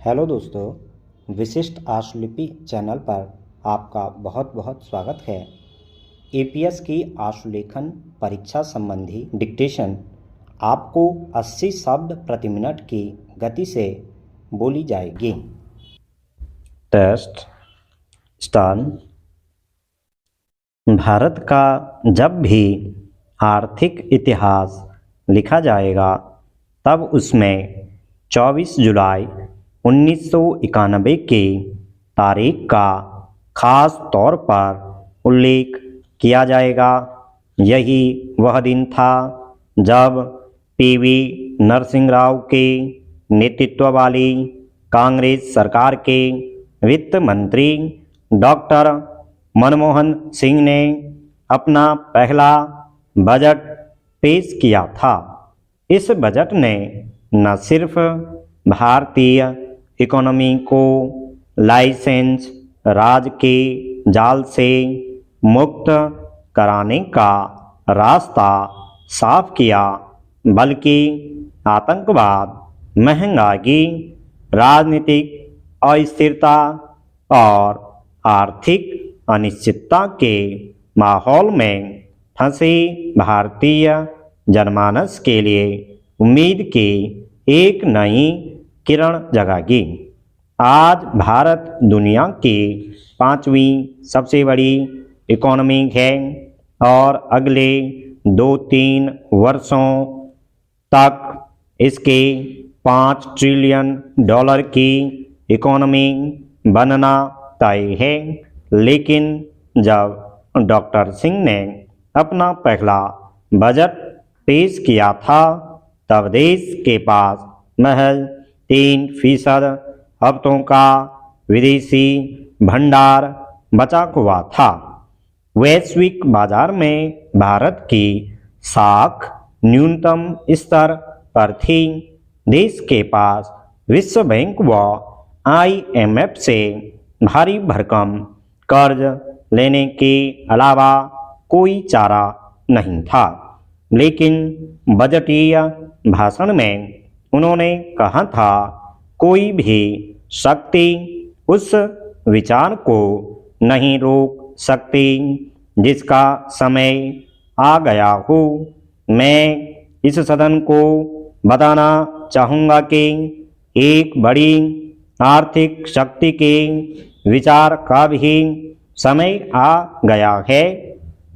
Hello दोस्तों, विशिष्ट आशुलिपि channel पर आपका बहुत बहुत स्वागत है। एपीएस की आशुलेखन परीक्षा संबंधी डिक्टेशन आपको 80 शब्द प्रति मिनट की गति से बोली जाएगी। Test start. भारत का जब भी आर्थिक इतिहास लिखा जाएगा तब उसमें 24 जुलाई 1991 की तारीख का खास तौर पर उल्लेख किया जाएगा। यही वह दिन था जब पीवी नरसिंह राव के नेतृत्व वाली कांग्रेस सरकार के वित्त मंत्री डॉक्टर मनमोहन सिंह ने अपना पहला बजट पेश किया था। इस बजट ने न सिर्फ भारतीय इकोनॉमी को लाइसेंस राज के जाल से मुक्त कराने का रास्ता साफ किया, बल्कि आतंकवाद, महंगाई, राजनीतिक अस्थिरता और आर्थिक अनिश्चितता के माहौल में फंसे भारतीय जनमानस के लिए उम्मीद की एक नई किरण जगागी। आज भारत दुनिया की 5वीं सबसे बड़ी इकोनॉमी है और अगले 2-3 वर्षों तक इसके $5 ट्रिलियन की इकोनॉमी बनना तय है। लेकिन जब डॉक्टर सिंह ने अपना पहला बजट पेश किया था तब देश के पास महज 3% हफ्तों का विदेशी भंडार बचा हुआ था। वैश्विक बाजार में भारत की साख न्यूनतम स्तर पर थी। देश के पास विश्व बैंक व IMF से भारी भरकम कर्ज लेने के अलावा कोई चारा नहीं था। लेकिन बजटीय भाषण में उन्होंने कहा था, कोई भी शक्ति उस विचार को नहीं रोक सकती जिसका समय आ गया हो। मैं इस सदन को बताना चाहूँगा कि एक बड़ी आर्थिक शक्ति के विचार का भी समय आ गया है।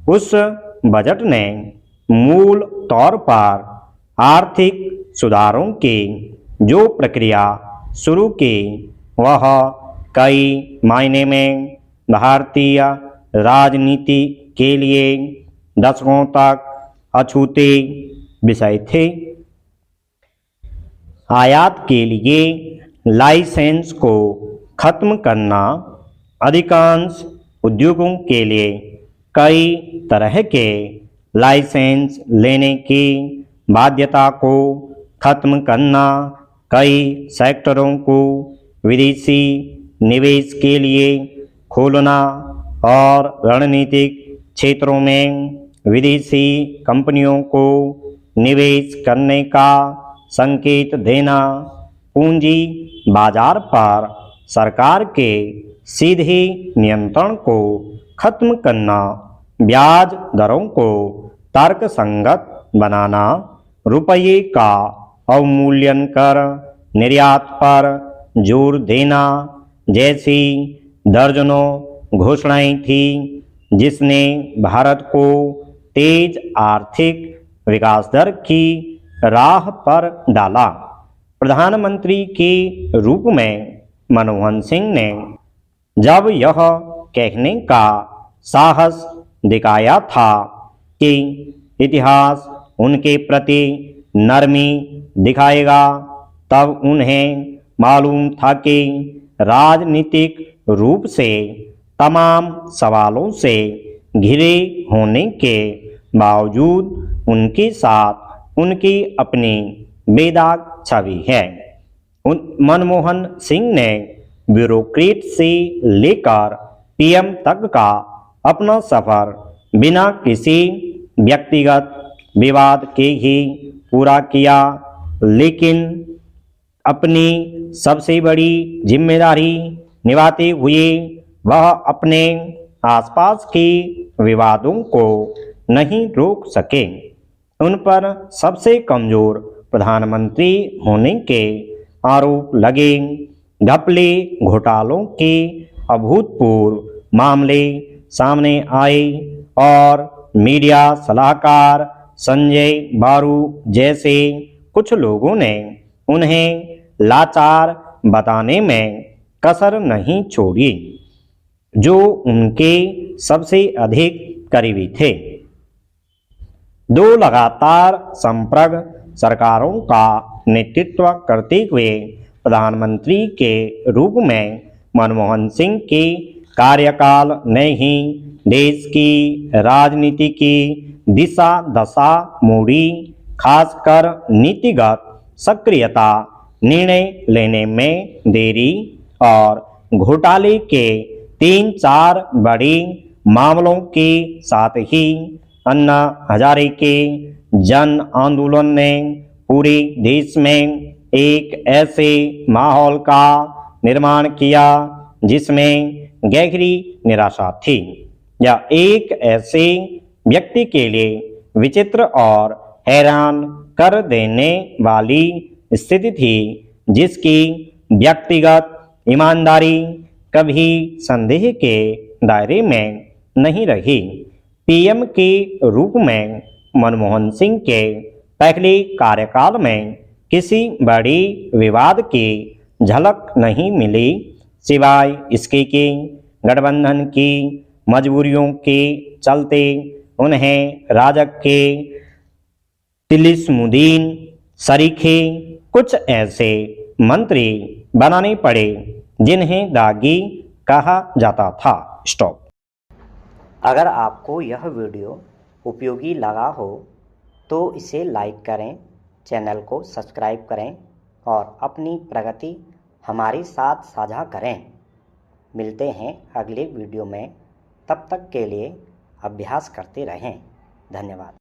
उस बजट ने मूल तौर पर आर्थिक सुधारों की जो प्रक्रिया शुरू की वह कई मायने में भारतीय राजनीति के लिए दशकों तक अछूते विषय थे। आयात के लिए लाइसेंस को खत्म करना, अधिकांश उद्योगों के लिए कई तरह के लाइसेंस लेने की बाध्यता को खत्म करना, कई सेक्टरों को विदेशी निवेश के लिए खोलना और रणनीतिक क्षेत्रों में विदेशी कंपनियों को निवेश करने का संकेत देना, पूंजी बाजार पर सरकार के सीधे नियंत्रण को खत्म करना, ब्याज दरों को तर्कसंगत बनाना, रुपये का अवमूल्यन कर निर्यात पर जोर देना जैसी दर्जनों घोषणाएं थी, जिसने भारत को तेज आर्थिक विकास दर की राह पर डाला। प्रधानमंत्री के रूप में मनमोहन सिंह ने जब यह कहने का साहस दिखाया था कि इतिहास उनके प्रति नरमी दिखाएगा, तब उन्हें मालूम था कि राजनीतिक रूप से तमाम सवालों से घिरे होने के बावजूद उनके साथ उनकी अपनी बेदाग छवि है। मनमोहन सिंह ने ब्यूरोक्रेट से लेकर PM तक का अपना सफर बिना किसी व्यक्तिगत विवाद के ही पूरा किया। लेकिन अपनी सबसे बड़ी जिम्मेदारी निभाते हुए वह अपने आसपास के विवादों को नहीं रोक सके। उन पर सबसे कमजोर प्रधानमंत्री होने के आरोप लगे। घपले घोटालों के अभूतपूर्व मामले सामने आए और मीडिया सलाहकार संजय बारू जैसे कुछ लोगों ने उन्हें लाचार बताने में कसर नहीं छोड़ी, जो उनके सबसे अधिक करीबी थे। दो लगातार संप्रग सरकारों का नेतृत्व करते हुए प्रधानमंत्री के रूप में मनमोहन सिंह के कार्यकाल ने ही देश की राजनीति की दिशा दशा मोड़ी। खासकर नीतिगत सक्रियता, निर्णय लेने में देरी और घोटाले के 3-4 बड़े मामलों के साथ ही अन्ना हजारे के जन आंदोलन ने पूरे देश में एक ऐसे माहौल का निर्माण किया जिसमें गहरी निराशा थी। यह एक ऐसे व्यक्ति के लिए विचित्र और हैरान कर देने वाली स्थिति थी जिसकी व्यक्तिगत ईमानदारी कभी संदेह के दायरे में नहीं रही। पीएम के रूप में मनमोहन सिंह के पहले कार्यकाल में किसी बड़ी विवाद की झलक नहीं मिली, सिवाय इसके कि गठबंधन की मजबूरियों के चलते उन्हें राजग के तिलिस्मुद्दीन सरीखे कुछ ऐसे मंत्री बनाने पड़े जिन्हें दागी कहा जाता था। स्टॉप। अगर आपको यह वीडियो उपयोगी लगा हो तो इसे लाइक करें, चैनल को सब्सक्राइब करें और अपनी प्रगति हमारे साथ साझा करें। मिलते हैं अगले वीडियो में, तब तक के लिए अभ्यास करते रहें। धन्यवाद।